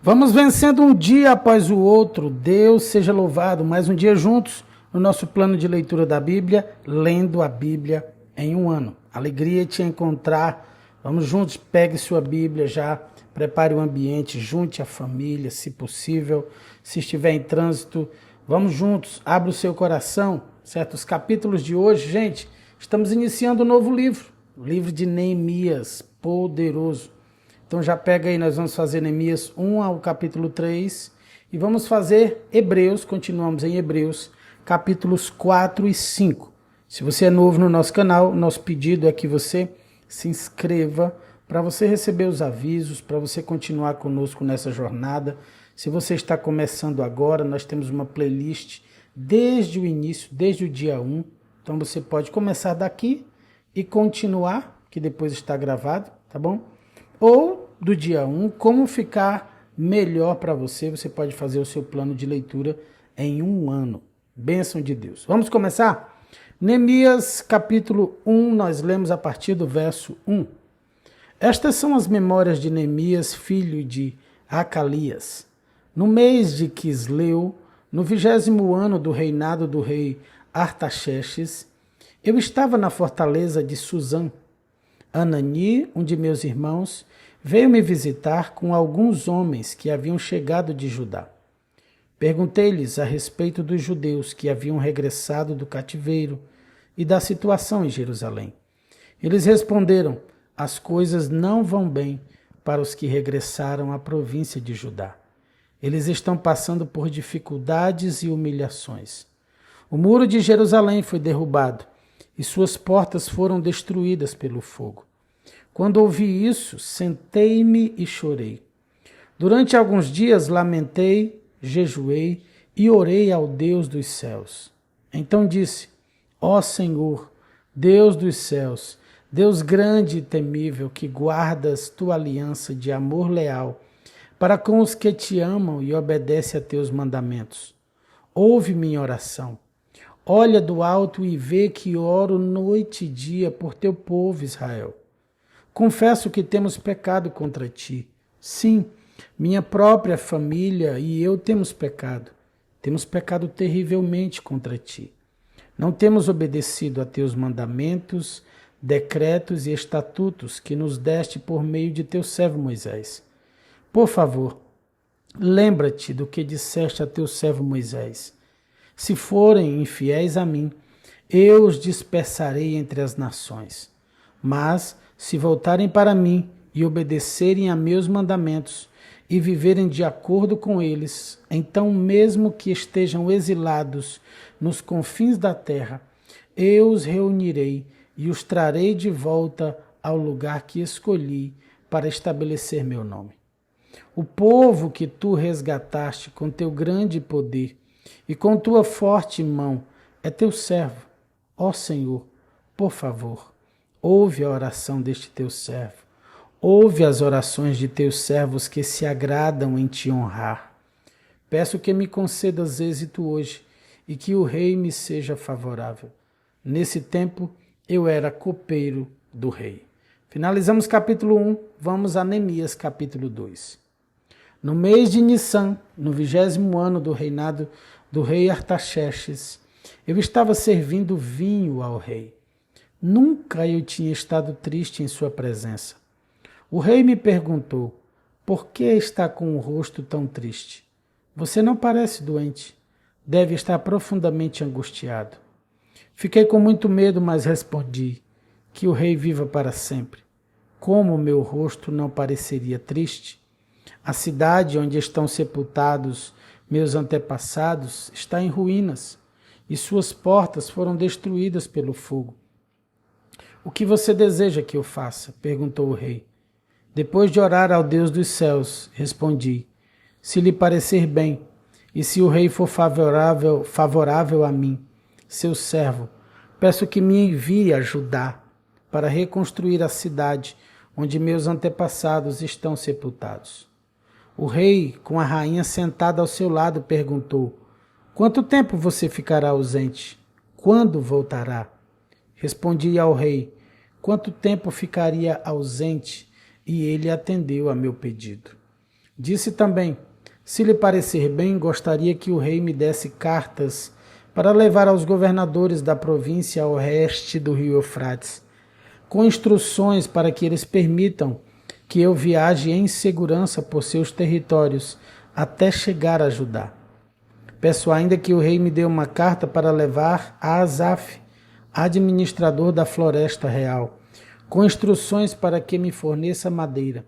Vamos vencendo um dia após o outro. Deus seja louvado. Mais um dia juntos no nosso plano de leitura da Bíblia, lendo a Bíblia em um ano. Alegria te encontrar. Vamos juntos, pegue sua Bíblia já, prepare o ambiente, junte a família, se possível. Se estiver em trânsito, vamos juntos, abra o seu coração. Certos capítulos de hoje, gente, estamos iniciando um novo livro. O livro de Neemias, poderoso. Então já pega aí, nós vamos fazer Neemias 1 ao capítulo 3 e vamos fazer Hebreus, continuamos em Hebreus, capítulos 4 e 5. Se você é novo no nosso canal, nosso pedido é que você se inscreva para você receber os avisos, para você continuar conosco nessa jornada. Se você está começando agora, nós temos uma playlist desde o início, desde o dia 1. Então você pode começar daqui e continuar, que depois está gravado, tá bom? Ou do dia 1, como ficar melhor para você. Você pode fazer o seu plano de leitura em um ano. Bênção de Deus. Vamos começar? Neemias capítulo 1, nós lemos a partir do verso 1. Estas são as memórias de Neemias, filho de Acalias. No mês de Quisleu, no 20º ano do reinado do rei Artaxerxes, eu estava na fortaleza de Suzã. Anani, um de meus irmãos, veio me visitar com alguns homens que haviam chegado de Judá. Perguntei-lhes a respeito dos judeus que haviam regressado do cativeiro e da situação em Jerusalém. Eles responderam: as coisas não vão bem para os que regressaram à província de Judá. Eles estão passando por dificuldades e humilhações. O muro de Jerusalém foi derrubado e suas portas foram destruídas pelo fogo. Quando ouvi isso, sentei-me e chorei. Durante alguns dias lamentei, jejuei e orei ao Deus dos céus. Então disse: ó Senhor, Deus dos céus, Deus grande e temível, que guardas tua aliança de amor leal para com os que te amam e obedecem a teus mandamentos. Ouve minha oração. Olha do alto e vê que oro noite e dia por teu povo Israel. Confesso que temos pecado contra ti. Sim, minha própria família e eu temos pecado. Temos pecado terrivelmente contra ti. Não temos obedecido a teus mandamentos, decretos e estatutos que nos deste por meio de teu servo Moisés. Por favor, lembra-te do que disseste a teu servo Moisés. Se forem infiéis a mim, eu os dispersarei entre as nações. Mas, se voltarem para mim e obedecerem a meus mandamentos e viverem de acordo com eles, então, mesmo que estejam exilados nos confins da terra, eu os reunirei e os trarei de volta ao lugar que escolhi para estabelecer meu nome. O povo que tu resgataste com teu grande poder e com tua forte mão é teu servo. Ó Senhor, por favor, ouve a oração deste teu servo. Ouve as orações de teus servos que se agradam em te honrar. Peço que me concedas êxito hoje e que o rei me seja favorável. Nesse tempo eu era copeiro do rei. Finalizamos capítulo 1, vamos a Neemias capítulo 2. No mês de Nissan, no 20º ano do reinado do rei Artaxerxes, eu estava servindo vinho ao rei. Nunca eu tinha estado triste em sua presença. O rei me perguntou: por que está com o rosto tão triste? Você não parece doente. Deve estar profundamente angustiado. Fiquei com muito medo, mas respondi: que o rei viva para sempre. Como meu rosto não pareceria triste? A cidade onde estão sepultados meus antepassados está em ruínas e suas portas foram destruídas pelo fogo. O que você deseja que eu faça? Perguntou o rei. Depois de orar ao Deus dos céus, respondi: se lhe parecer bem, e se o rei for favorável a mim, seu servo, peço que me envie a Judá para reconstruir a cidade onde meus antepassados estão sepultados. O rei, com a rainha sentada ao seu lado, perguntou: quanto tempo você ficará ausente? Quando voltará? Respondi ao rei: quanto tempo ficaria ausente? E ele atendeu a meu pedido. Disse também: se lhe parecer bem, gostaria que o rei me desse cartas para levar aos governadores da província ao oeste do rio Eufrates, com instruções para que eles permitam que eu viaje em segurança por seus territórios até chegar a Judá. Peço ainda que o rei me dê uma carta para levar a Asaf, administrador da floresta real, com instruções para que me forneça madeira.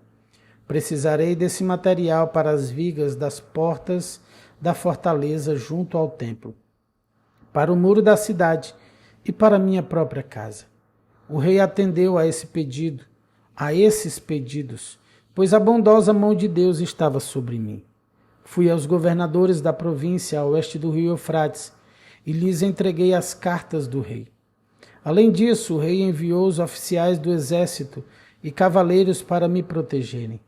Precisarei desse material para as vigas das portas da fortaleza junto ao templo, para o muro da cidade e para minha própria casa. O rei atendeu a esses pedidos, pois a bondosa mão de Deus estava sobre mim. Fui aos governadores da província a oeste do rio Eufrates e lhes entreguei as cartas do rei. Além disso, o rei enviou os oficiais do exército e cavaleiros para me protegerem.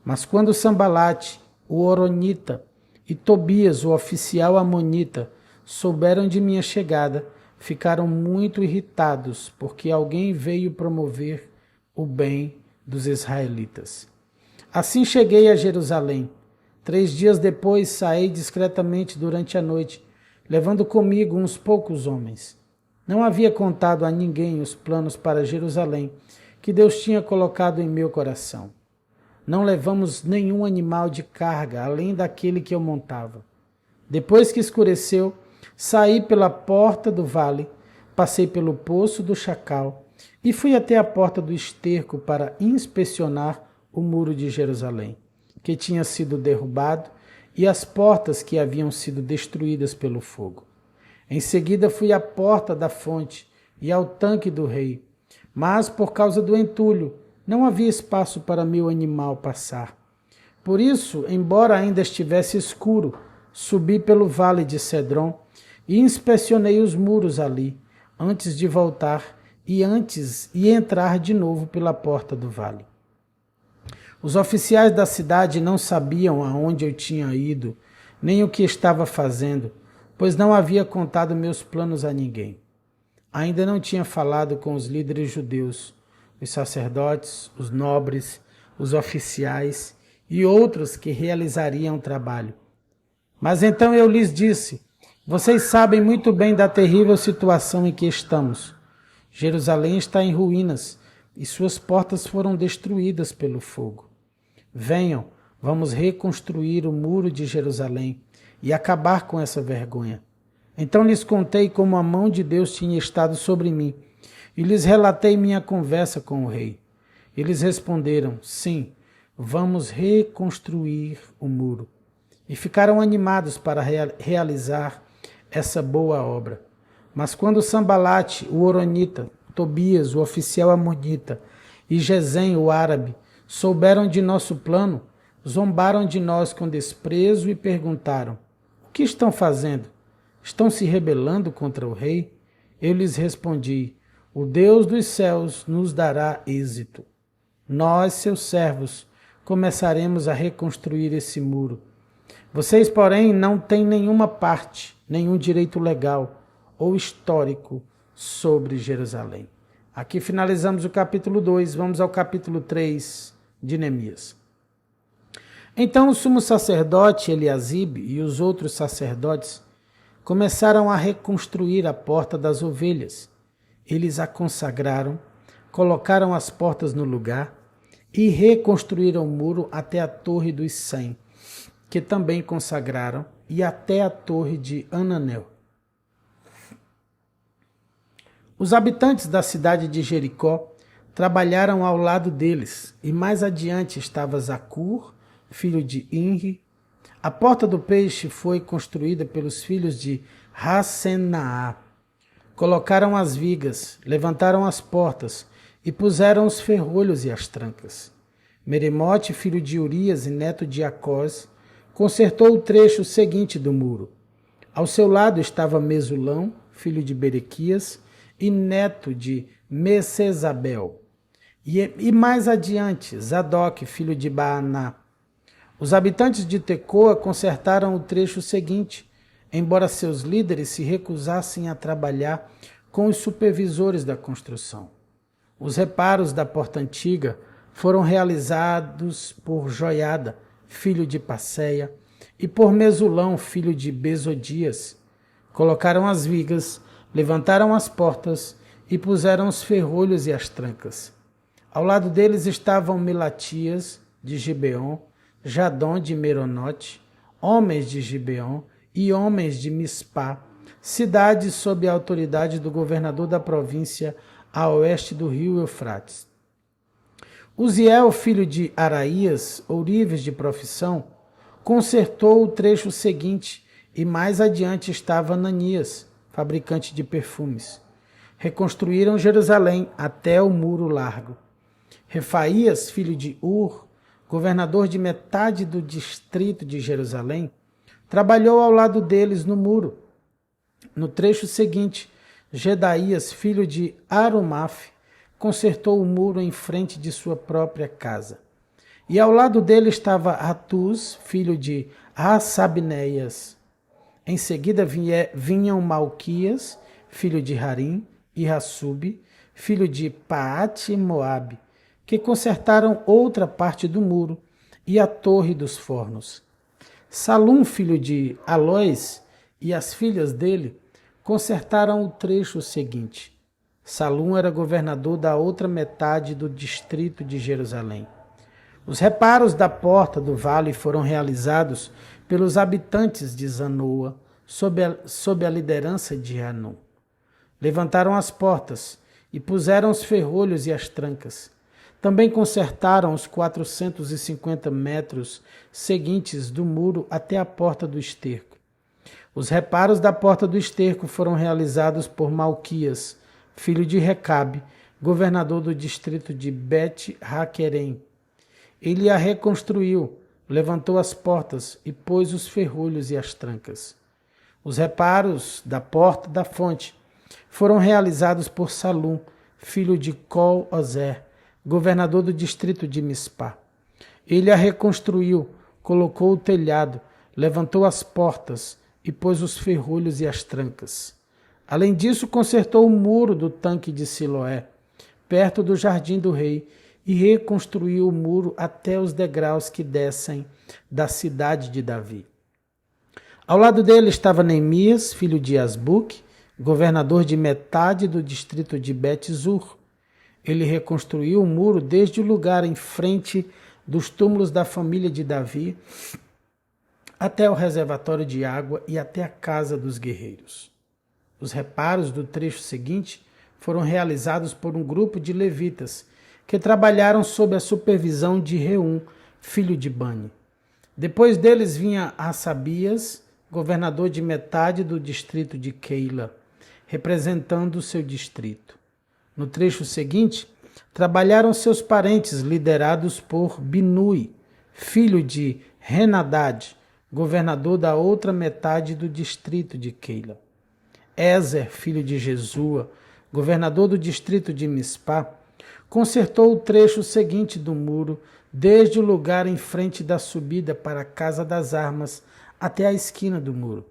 Mas quando Sambalate, o Horonita, e Tobias, o oficial amonita, souberam de minha chegada, ficaram muito irritados, porque alguém veio promover o bem dos israelitas. Assim cheguei a Jerusalém. 3 dias depois saí discretamente durante a noite, levando comigo uns poucos homens. Não havia contado a ninguém os planos para Jerusalém que Deus tinha colocado em meu coração. Não levamos nenhum animal de carga, além daquele que eu montava. Depois que escureceu, saí pela porta do vale, passei pelo poço do chacal e fui até a porta do esterco para inspecionar o muro de Jerusalém, que tinha sido derrubado, e as portas que haviam sido destruídas pelo fogo. Em seguida fui à porta da fonte e ao tanque do rei, mas por causa do entulho não havia espaço para meu animal passar. Por isso, embora ainda estivesse escuro, subi pelo vale de Cedron e inspecionei os muros ali, antes de voltar e entrar de novo pela porta do vale. Os oficiais da cidade não sabiam aonde eu tinha ido, nem o que estava fazendo, pois não havia contado meus planos a ninguém. Ainda não tinha falado com os líderes judeus, os sacerdotes, os nobres, os oficiais e outros que realizariam o trabalho. Mas então eu lhes disse: vocês sabem muito bem da terrível situação em que estamos. Jerusalém está em ruínas e suas portas foram destruídas pelo fogo. Venham, vamos reconstruir o muro de Jerusalém e acabar com essa vergonha. Então lhes contei como a mão de Deus tinha estado sobre mim e lhes relatei minha conversa com o rei. Eles responderam: sim, vamos reconstruir o muro. E ficaram animados para realizar essa boa obra. Mas quando Sambalate, o Horonita, Tobias, o oficial amonita, e Gesem, o árabe, souberam de nosso plano, zombaram de nós com desprezo e perguntaram: o que estão fazendo? Estão se rebelando contra o rei? Eu lhes respondi: o Deus dos céus nos dará êxito. Nós, seus servos, começaremos a reconstruir esse muro. Vocês, porém, não têm nenhuma parte, nenhum direito legal ou histórico sobre Jerusalém. Aqui finalizamos o capítulo 2, vamos ao capítulo 3 de Neemias. Então o sumo sacerdote Eliasibe e os outros sacerdotes começaram a reconstruir a porta das ovelhas. Eles a consagraram, colocaram as portas no lugar e reconstruíram o muro até a Torre dos 100, que também consagraram, e até a Torre de Ananel. Os habitantes da cidade de Jericó trabalharam ao lado deles, e mais adiante estava Zacur, filho de Inri. A porta do peixe foi construída pelos filhos de Hassenaá. Colocaram as vigas, levantaram as portas e puseram os ferrolhos e as trancas. Meremote, filho de Urias e neto de Acós, consertou o trecho seguinte do muro. Ao seu lado estava Mesulão, filho de Berequias e neto de Mesesabel. E mais adiante, Zadok, filho de Baaná. Os habitantes de Tecoa consertaram o trecho seguinte, embora seus líderes se recusassem a trabalhar com os supervisores da construção. Os reparos da porta antiga foram realizados por Joiada, filho de Passeia, e por Mesulão, filho de Besodias. Colocaram as vigas, levantaram as portas e puseram os ferrolhos e as trancas. Ao lado deles estavam Melatias, de Gibeon, Jadon de Meronote, homens de Gibeon e homens de Mispá, cidades sob a autoridade do governador da província a oeste do rio Eufrates. Uziel, filho de Araías, ourives de profissão, consertou o trecho seguinte, e mais adiante estava Ananias, fabricante de perfumes. Reconstruíram Jerusalém até o muro largo. Refaías, filho de Ur, governador de metade do distrito de Jerusalém, trabalhou ao lado deles no muro. No trecho seguinte, Gedaías, filho de Arumaf, consertou o muro em frente de sua própria casa. E ao lado dele estava Atuz, filho de Assabneias. Em seguida vinham Malquias, filho de Harim, e Hassub, filho de Paate Moabe, que consertaram outra parte do muro e a torre dos fornos. Salum, filho de Alóis, e as filhas dele consertaram o trecho seguinte. Salum era governador da outra metade do distrito de Jerusalém. Os reparos da porta do vale foram realizados pelos habitantes de Zanoa, sob a liderança de Hanun. Levantaram as portas e puseram os ferrolhos e as trancas. Também consertaram os 450 metros seguintes do muro até a porta do esterco. Os reparos da porta do esterco foram realizados por Malquias, filho de Recabe, governador do distrito de Bet-Haquerem. Ele a reconstruiu, levantou as portas e pôs os ferrolhos e as trancas. Os reparos da porta da fonte foram realizados por Salum, filho de Col-Ozer, governador do distrito de Mispá. Ele a reconstruiu, colocou o telhado, levantou as portas e pôs os ferrolhos e as trancas. Além disso, consertou o muro do tanque de Siloé, perto do jardim do rei, e reconstruiu o muro até os degraus que descem da cidade de Davi. Ao lado dele estava Neemias, filho de Asbuque, governador de metade do distrito de Bet-Zur. Ele reconstruiu o muro desde o lugar em frente dos túmulos da família de Davi até o reservatório de água e até a casa dos guerreiros. Os reparos do trecho seguinte foram realizados por um grupo de levitas que trabalharam sob a supervisão de Reum, filho de Bani. Depois deles vinha Assabias, governador de metade do distrito de Keila, representando o seu distrito. No trecho seguinte, trabalharam seus parentes liderados por Binui, filho de Henadad, governador da outra metade do distrito de Keila. Ezer, filho de Jesua, governador do distrito de Mispá, consertou o trecho seguinte do muro, desde o lugar em frente da subida para a Casa das Armas até a esquina do muro.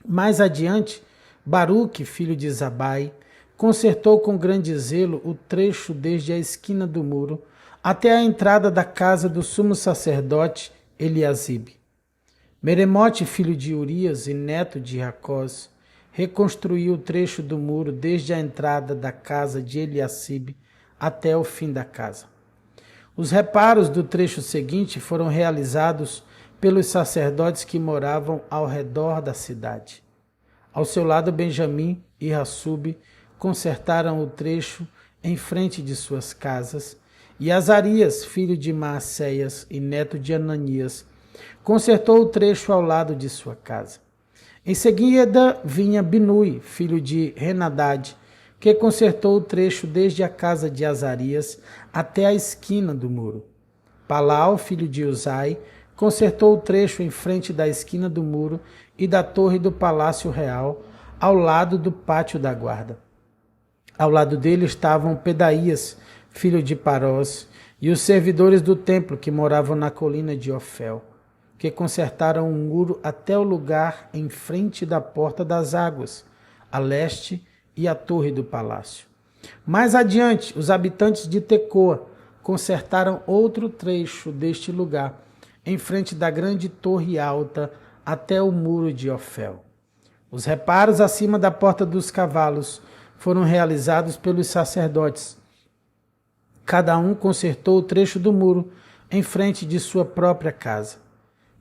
Mais adiante, Baruque, filho de Zabai, consertou com grande zelo o trecho desde a esquina do muro até a entrada da casa do sumo sacerdote Eliasibe. Meremote, filho de Urias e neto de Jacós, reconstruiu o trecho do muro desde a entrada da casa de Eliasibe até o fim da casa. Os reparos do trecho seguinte foram realizados pelos sacerdotes que moravam ao redor da cidade. Ao seu lado, Benjamim e Hassub consertaram o trecho em frente de suas casas, e Azarias, filho de Maacéias e neto de Ananias, consertou o trecho ao lado de sua casa. Em seguida vinha Binui, filho de Henadad, que consertou o trecho desde a casa de Azarias até a esquina do muro. Palau, filho de Uzai, consertou o trecho em frente da esquina do muro e da torre do palácio real, ao lado do pátio da guarda. Ao lado dele estavam Pedaías, filho de Parós, e os servidores do templo que moravam na colina de Ofel, que consertaram um muro até o lugar em frente da porta das águas, a leste, e a torre do palácio. Mais adiante, os habitantes de Tecoa consertaram outro trecho deste lugar, em frente da grande torre alta, até o muro de Ofel. Os reparos acima da porta dos cavalos foram realizados pelos sacerdotes. Cada um consertou o trecho do muro em frente de sua própria casa.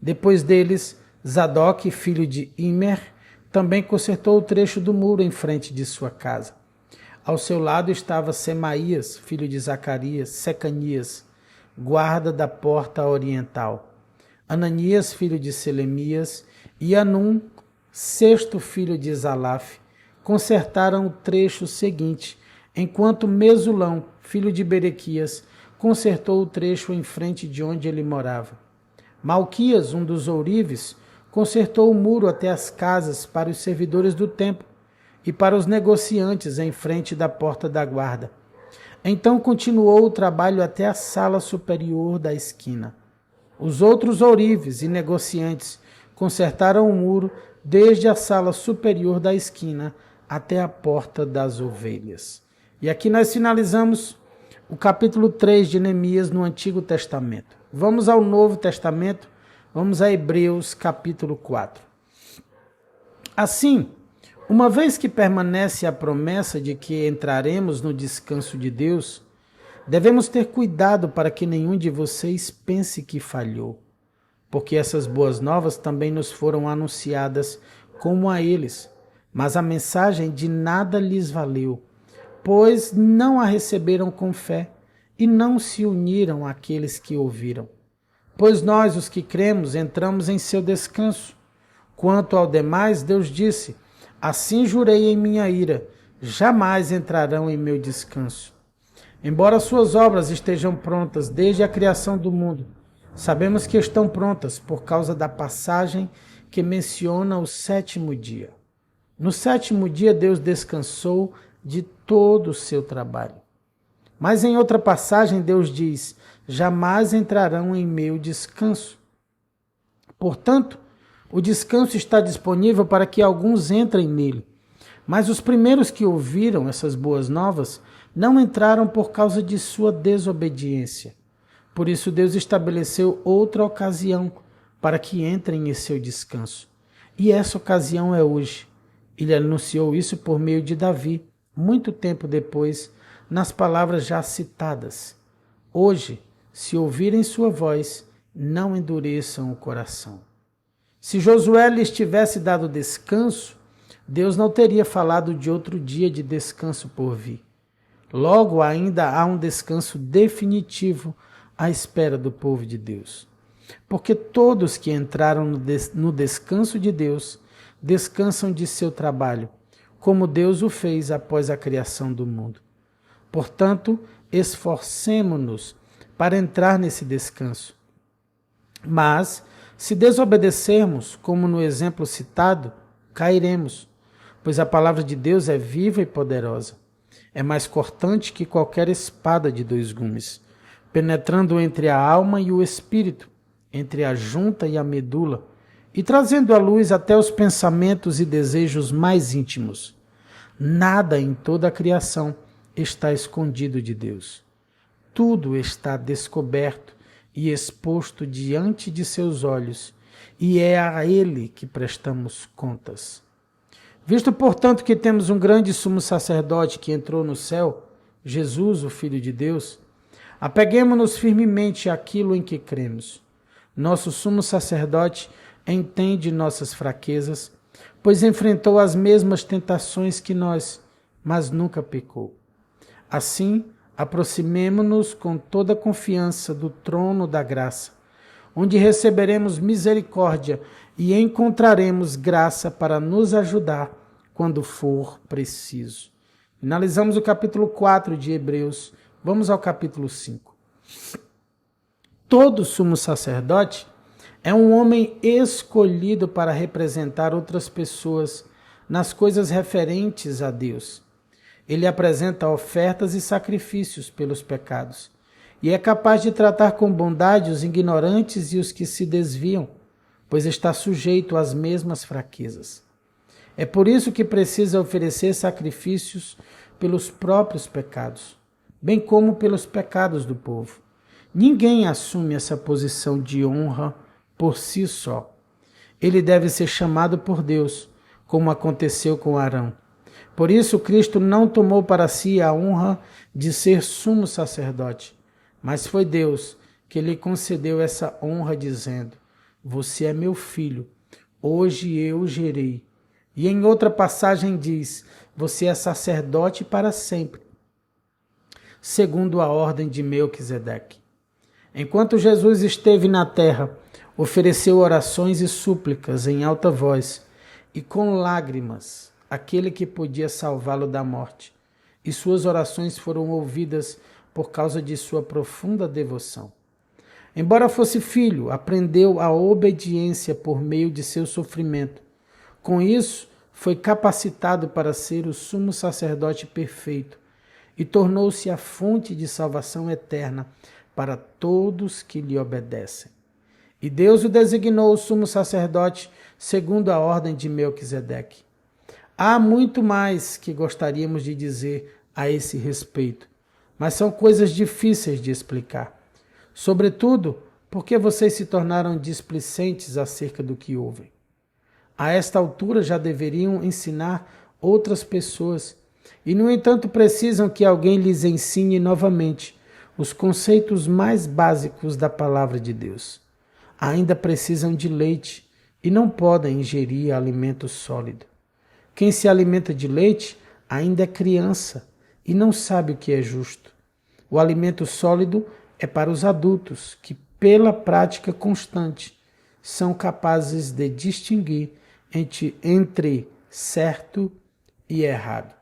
Depois deles, Zadok, filho de Imer, também consertou o trecho do muro em frente de sua casa. Ao seu lado estava Semaías, filho de Zacarias, Secanias, guarda da porta oriental. Ananias, filho de Selemias, e Anum, sexto filho de Zalaf, consertaram o trecho seguinte, enquanto Mesulão, filho de Berequias, consertou o trecho em frente de onde ele morava. Malquias, um dos ourives, consertou o muro até as casas para os servidores do templo e para os negociantes em frente da porta da guarda. Então continuou o trabalho até a sala superior da esquina. Os outros ourives e negociantes consertaram o muro desde a sala superior da esquina até a porta das ovelhas. E aqui nós finalizamos o capítulo 3 de Neemias no Antigo Testamento. Vamos ao Novo Testamento, vamos a Hebreus capítulo 4. Assim, uma vez que permanece a promessa de que entraremos no descanso de Deus, devemos ter cuidado para que nenhum de vocês pense que falhou, porque essas boas novas também nos foram anunciadas como a eles, mas a mensagem de nada lhes valeu, pois não a receberam com fé e não se uniram àqueles que ouviram. Pois nós, os que cremos, entramos em seu descanso. Quanto ao demais, Deus disse: assim jurei em minha ira, jamais entrarão em meu descanso. Embora suas obras estejam prontas desde a criação do mundo, sabemos que estão prontas por causa da passagem que menciona o sétimo dia. No sétimo dia, Deus descansou de todo o seu trabalho. Mas em outra passagem, Deus diz: jamais entrarão em meu descanso. Portanto, o descanso está disponível para que alguns entrem nele. Mas os primeiros que ouviram essas boas novas não entraram por causa de sua desobediência. Por isso Deus estabeleceu outra ocasião para que entrem em seu descanso. E essa ocasião é hoje. Ele anunciou isso por meio de Davi, muito tempo depois, nas palavras já citadas. Hoje, se ouvirem sua voz, não endureçam o coração. Se Josué lhes tivesse dado descanso, Deus não teria falado de outro dia de descanso por vir. Logo, ainda há um descanso definitivo à espera do povo de Deus. Porque todos que entraram no descanso de Deus, descansam de seu trabalho, como Deus o fez após a criação do mundo. Portanto, esforcemo-nos para entrar nesse descanso. Mas, se desobedecermos, como no exemplo citado, cairemos, pois a palavra de Deus é viva e poderosa. É mais cortante que qualquer espada de 2 gumes, penetrando entre a alma e o espírito, entre a junta e a medula, e trazendo à luz até os pensamentos e desejos mais íntimos. Nada em toda a criação está escondido de Deus. Tudo está descoberto e exposto diante de seus olhos, e é a Ele que prestamos contas. Visto, portanto, que temos um grande sumo sacerdote que entrou no céu, Jesus, o Filho de Deus, apeguemo-nos firmemente àquilo em que cremos. Nosso sumo sacerdote entende nossas fraquezas, pois enfrentou as mesmas tentações que nós, mas nunca pecou. Assim, aproximemo-nos com toda a confiança do trono da graça, onde receberemos misericórdia e encontraremos graça para nos ajudar quando for preciso. Finalizamos o capítulo 4 de Hebreus. Vamos ao capítulo 5. Todo sumo sacerdote é um homem escolhido para representar outras pessoas nas coisas referentes a Deus. Ele apresenta ofertas e sacrifícios pelos pecados e é capaz de tratar com bondade os ignorantes e os que se desviam, pois está sujeito às mesmas fraquezas. É por isso que precisa oferecer sacrifícios pelos próprios pecados, bem como pelos pecados do povo. Ninguém assume essa posição de honra por si só. Ele deve ser chamado por Deus, como aconteceu com Arão. Por isso, Cristo não tomou para si a honra de ser sumo sacerdote, mas foi Deus que lhe concedeu essa honra, dizendo: Você é meu filho, hoje eu o gerei. E em outra passagem diz: Você é sacerdote para sempre, segundo a ordem de Melquisedeque. Enquanto Jesus esteve na terra, ofereceu orações e súplicas em alta voz e com lágrimas àquele que podia salvá-lo da morte. E suas orações foram ouvidas por causa de sua profunda devoção. Embora fosse filho, aprendeu a obediência por meio de seu sofrimento. Com isso, foi capacitado para ser o sumo sacerdote perfeito e tornou-se a fonte de salvação eterna para todos que lhe obedecem. E Deus o designou o sumo sacerdote segundo a ordem de Melquisedeque. Há muito mais que gostaríamos de dizer a esse respeito, mas são coisas difíceis de explicar. Sobretudo, porque vocês se tornaram displicentes acerca do que ouvem. A esta altura já deveriam ensinar outras pessoas, e no entanto precisam que alguém lhes ensine novamente os conceitos mais básicos da palavra de Deus. Ainda precisam de leite e não podem ingerir alimento sólido. Quem se alimenta de leite ainda é criança e não sabe o que é justo. O alimento sólido é para os adultos que, pela prática constante, são capazes de distinguir entre certo e errado.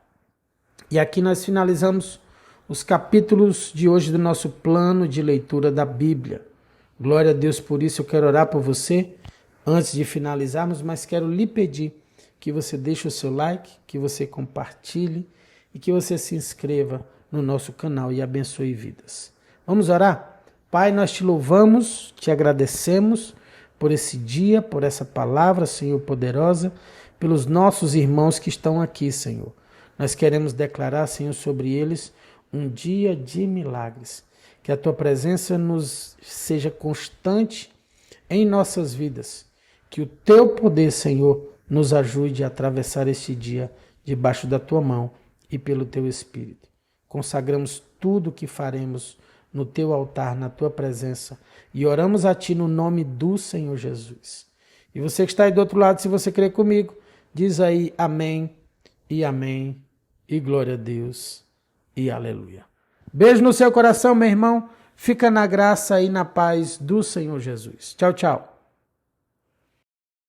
E aqui nós finalizamos os capítulos de hoje do nosso plano de leitura da Bíblia. Glória a Deus por isso. Eu quero orar por você antes de finalizarmos, mas quero lhe pedir que você deixe o seu like, que você compartilhe e que você se inscreva no nosso canal e abençoe vidas. Vamos orar? Pai, nós te louvamos, te agradecemos por esse dia, por essa palavra, Senhor, poderosa, pelos nossos irmãos que estão aqui, Senhor. Nós queremos declarar, Senhor, sobre eles um dia de milagres. Que a tua presença nos seja constante em nossas vidas. Que o teu poder, Senhor, nos ajude a atravessar este dia debaixo da tua mão e pelo teu Espírito. Consagramos tudo o que faremos no teu altar, na tua presença, e oramos a ti no nome do Senhor Jesus. E você que está aí do outro lado, se você crê comigo, diz aí amém, e glória a Deus, e aleluia. Beijo no seu coração, meu irmão. Fica na graça e na paz do Senhor Jesus. Tchau, tchau.